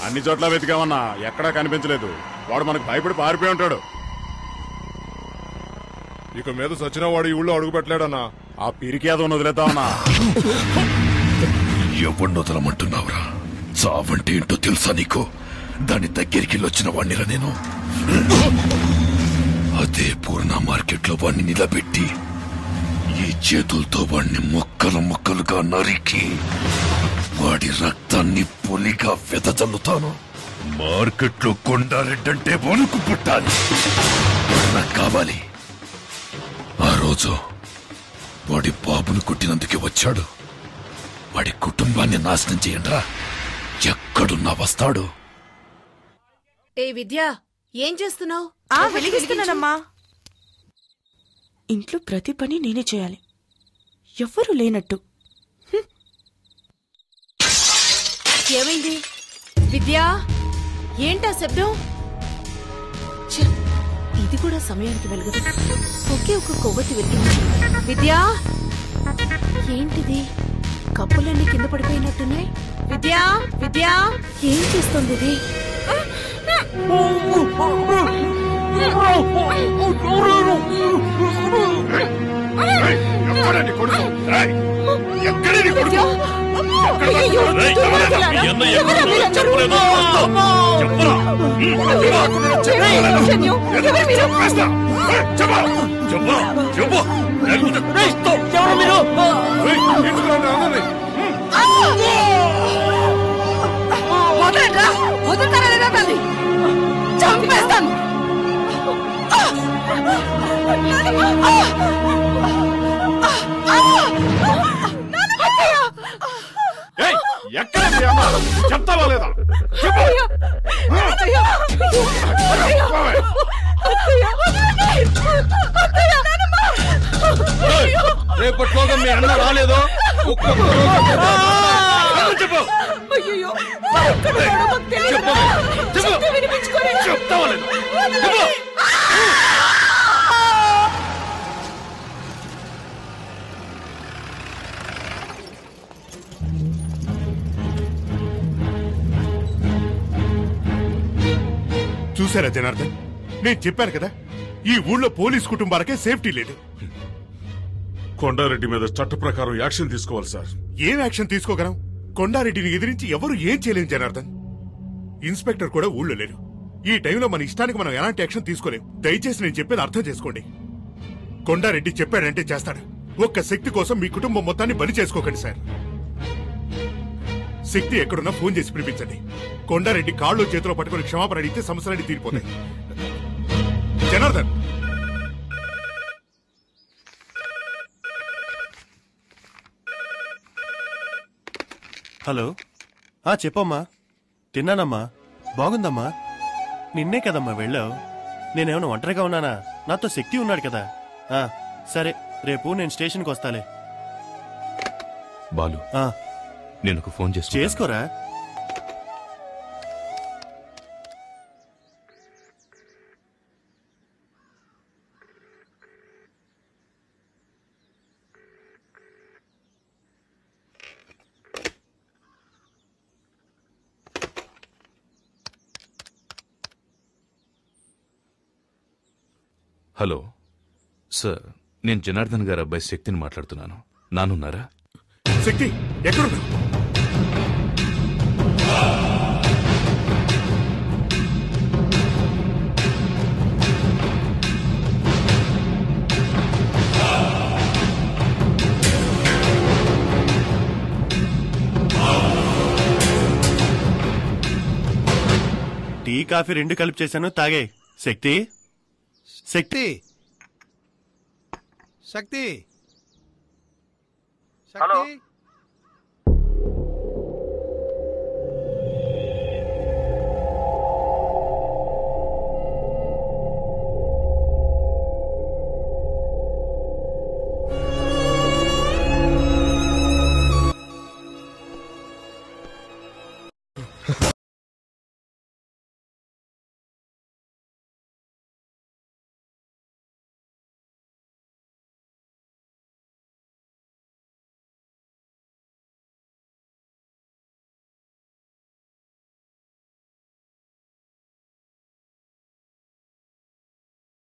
అన్ని చోట్ల వెతికామన్నా, ఎక్కడా కనిపించలేదు. వాడు మనకు భయపడి పారిపోయి ఉంటాడు. ఇక మీద సచిన వాడు ఈ ఊళ్ళో అడుగు పెట్టలేడన్నా. ఆ పిరికి ఏదో వదిలేద్దామన్నా. ఎవరిని వదలమంటున్నావురా? చావంటే ఏంటో తెలుసా నీకు? దాని దగ్గరికి వచ్చిన వాణ్ణిరా నేను. అదే పూర్ణ మార్కెట్ లో వాణ్ణి నిలబెట్టి ఈ చేతులతో వాణ్ణి ముక్కలు ముక్కలుగా నరికి వాడి రక్తాన్ని పొలిగా వెదజల్లుతాను. మార్కెట్ లో కొండారెడ్డంటే వణుకు పుట్టాలి. నాకు కావాలి. ఆ రోజు వాడి బాబును కొట్టినందుకే వచ్చాడు. వాడి కుటుంబాన్ని నాశనం చేయండిరా. ఎక్కడున్నా వస్తాడు. ఏ విద్య, ఏం చేస్తున్నావు? వెలిగిస్తున్నానమ్మా. ఇంట్లో ప్రతి పని నేనే చేయాలి, ఎవ్వరూ లేనట్టు. ఏమైంది విద్యా? ఏంటా శబ్దం? ఇది కూడా సమయానికి వెలగదు. ఒకే ఒక కొవ్వొత్తి వెలిగింది. విద్యా, ఏంటిది? కప్పులన్నీ కింద పడిపోయినట్టున్నాయి. విద్యా, విద్యా, ఏం చేస్తుంది ఇది? చంపేస్తాను. ఎక్కడ చెప్తావా లేదా? రేపట్లోగా మీ అన్న రాలేదో చెప్పు. చెప్తావా లేదా? చూసారా జనార్దన్, నేను చెప్పాను కదా, ఈ ఊళ్ళో పోలీస్ కుటుంబాలకే సేఫ్టీ లేదు. కొండారెడ్డి మీద చట్ట ప్రకారం యాక్షన్ తీసుకోవాలి సార్. ఏం యాక్షన్ తీసుకోగలం? కొండారెడ్డిని ఎదిరించి ఎవరు ఏం చేయలేం జనార్దన్. ఇన్స్పెక్టర్ కూడా ఊళ్ళో లేరు. ఈ టైంలో మన ఇష్టానికి మనం ఎలాంటి యాక్షన్ తీసుకోలేం. దయచేసి నేను చెప్పేది అర్థం చేసుకోండి. కొండారెడ్డి చెప్పాడంటే చేస్తాడు. ఒక్క శక్తి కోసం మీ కుటుంబం మొత్తాన్ని బలి చేసుకోకండి సార్. శక్తి ఎక్కడున్నా ఫోన్ చేసి పిలిపించండి. కొండారెడ్డి కాళ్ళు చేతిలో పట్టుకుని క్షమాపణ అడిగితే సమస్యలన్నీ తీరిపోతాయి. జనార్దన్, హలో. చెప్పమ్మా. తిన్నానమ్మా. బాగుందమ్మా. నిన్నే కదమ్మా వెళ్ళావు. నేనేమన్నా ఒంటరిగా ఉన్నానా? నాతో శక్తి ఉన్నాడు కదా. సరే, రేపు నేను స్టేషన్కి వస్తాలే. బాలు, నేను ఫోన్ చేసుకోరా. హలో సార్, నేను జనార్దన్ గారు అబ్బాయి శక్తిని మాట్లాడుతున్నాను. నానున్నారా? శక్తి ఎక్కడున్నా? టీ కాఫీ రెండు కలిపి చేశాను, తాగే. శక్తి, శక్తి, శక్తి. హలో.